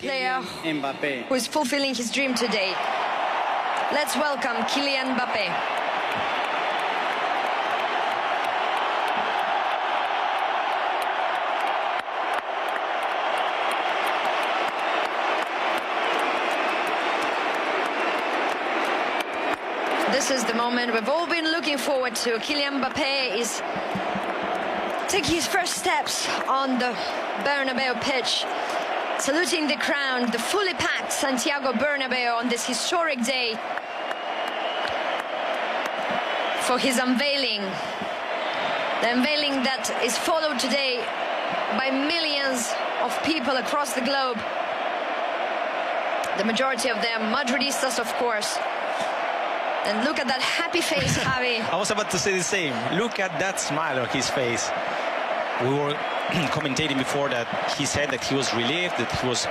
player who is fulfilling his dream today. Let's welcome Kylian Mbappe. This is the moment we've all been looking forward to. Kylian Mbappe is taking his first steps on the Bernabeu pitch, saluting the crowd, the fully packed Santiago Bernabeu on this historic day for his unveiling. The unveiling that is followed today by millions of people across the globe. The majority of them Madridistas, of course. And look at that happy face, Javi. I was about to say the same. Look at that smile on his face. We were commentating before that he said that he was relieved, that he was